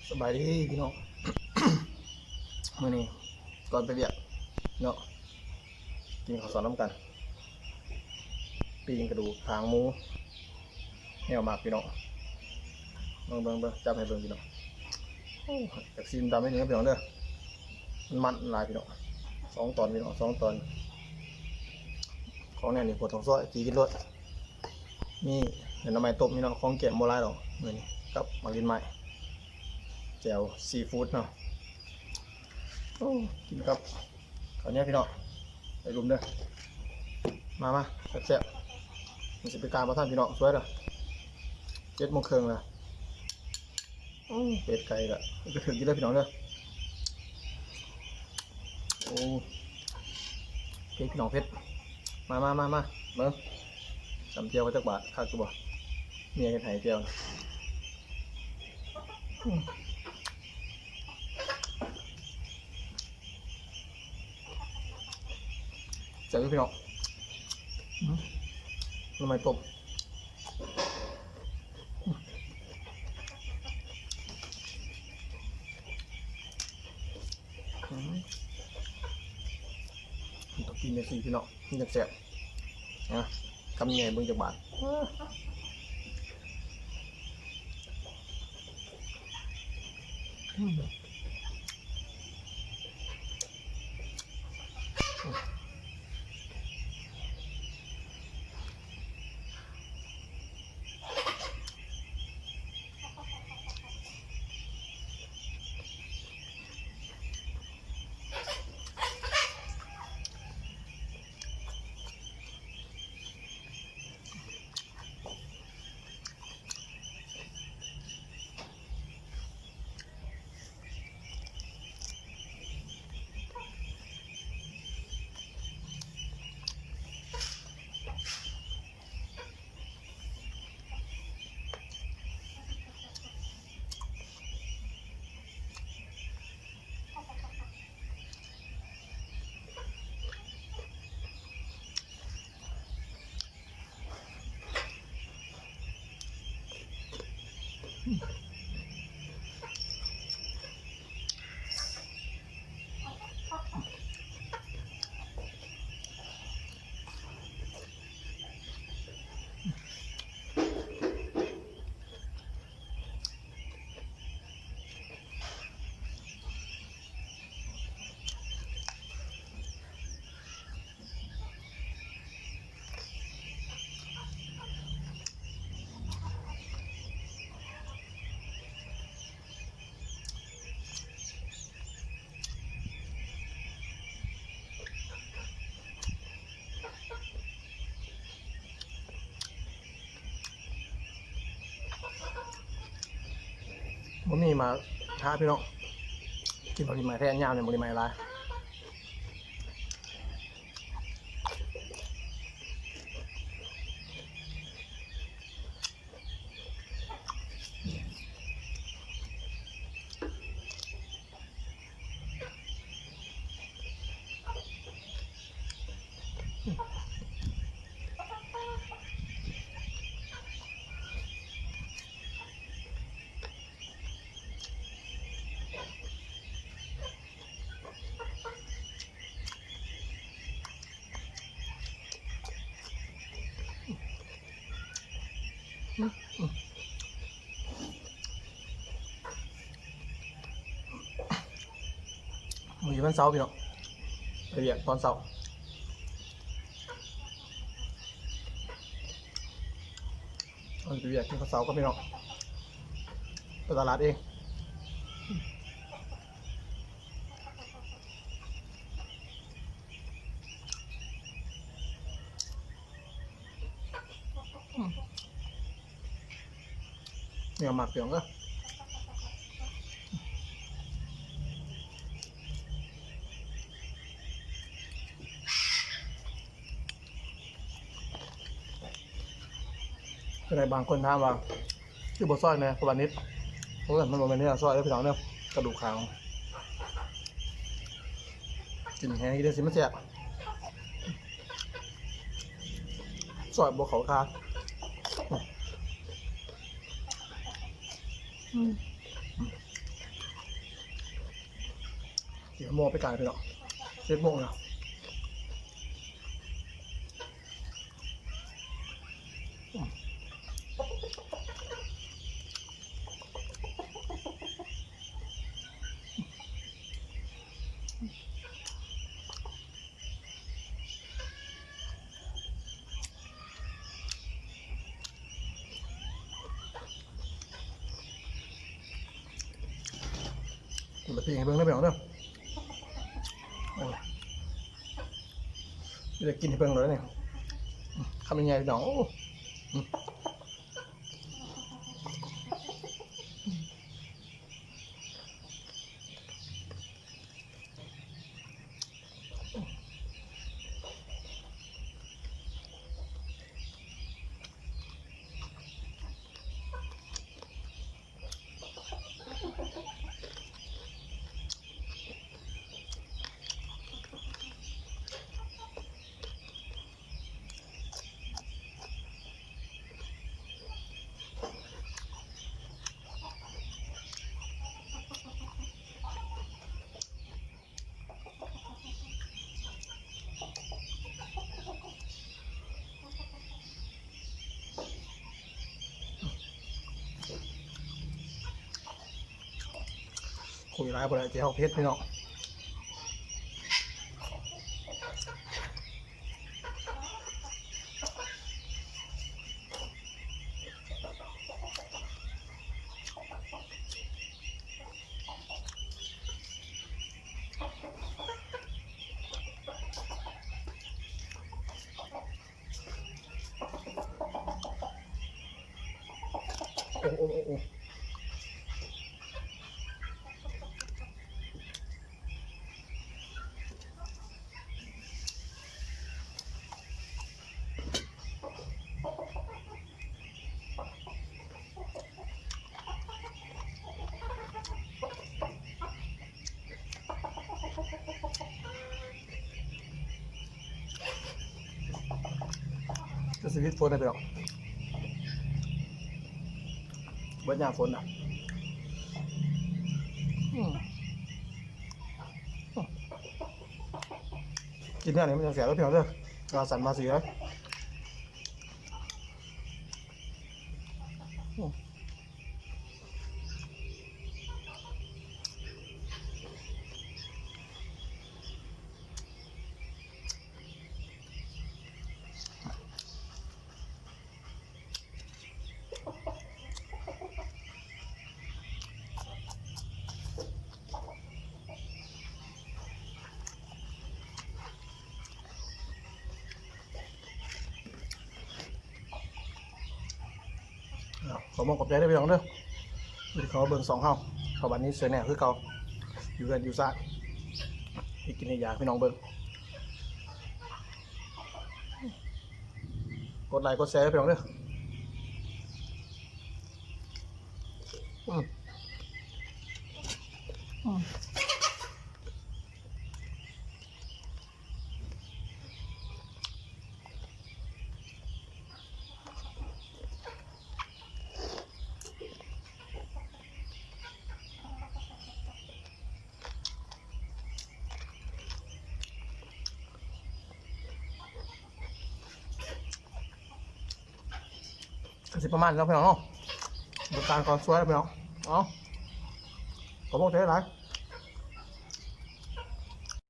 สบายดีพี่น้อง มื้อนี้ก่อนไปเวียกเนาะกินข้าวสารน้ำกันปีงกระดูกหางหมูแนวมากพี่น้องเบิ่งจับให้เบิ่งพี่น้องจากซีมดำให้เนื้อพี่น้องเด้อมันหลายพี่น้อง2 ตอนพี่น้อง2 ตอนของแน่นี่ปวดท้องซ้อยจีกินรสมีเห็นน้ำไม้ต้มพี่น้องของแกะโมไลหรอกมื้อนี้กับมากินไม้แจ่วซีฟู้ดเนาะกินกับข้าวเหนียวพี่น้องไปรุมเด้อมาแซ่บๆมันสิไปการประทานพี่น้องสวยเด้อ7 โมงครึ่งแล้วเป็ดไก่ละก็ถึงกินได้พี่น้องเด้อโอ้เพชรพี่น้องเพชรมาเบิ่งจำเจียวไว้จักบาทคักกูบ่เมียเฮ็ดให้เจียวเจ๋อพี่น้องน้ำมันต้มต้องกินเนี่ยสิพี่น้องนี่จะแซ่บนะคำใหญ่เบิ่งจักบาทผมมีมาท้าพี่น้องกินบะหมี่ไม้แท้ยาวเนี่ยบะหมี่ไม้ลายมื้อวันเสาร์พี่น้องไปเวียกตอนเสาร์ไปเวียกกินข้าวเสาร์ก็พี่น้องไปตลาดเองเนี่ยหมักเปียงก็ในบางคนถามว่าชื่อบทซอยเนี่ยประมาณนิดเพราะว่ามันเป็นเนื้อซอยแล้วพี่น้องเนี่ยกระดูกขาวกินแห้งกินได้สิมันแซ่บซอยบวเขาคา เดี๋ยวโมงไปกายพี่น้อง7 โมงแล้วมาปิ้งให้เบิ่งได้พี่น้องเด้อโอ้ยจะกินให้เบิ่งเลยเนี่ยคำยังไงพี่น้องโอ้คุยร้ายบ่ได้เจ้าเพชรพี่น้องโอ้โอ้โอ้จะสวิตฝนได้พี่น้องเบิดยามฝนนะกินเนี่ยนี่มันจะเสียแล้วพี่น้องเด้อกระสันมาสีเลยขอมองขอบใจได้พี่น้องเด้อที่เขาเบิ่ง2 เฮาเขาบัดนี้เสือแน่คือเขาอยู่กันอยู่ซ่าที่กินในยาพี่น้องเบิ่งกดไลค์กดแชร์พี่น้องเด้อก็สิประมาณนี้แล้วพี่น้องเนาะบริการก่อนสวยแล้วพี่น้องเอาขอบอกใจหลาย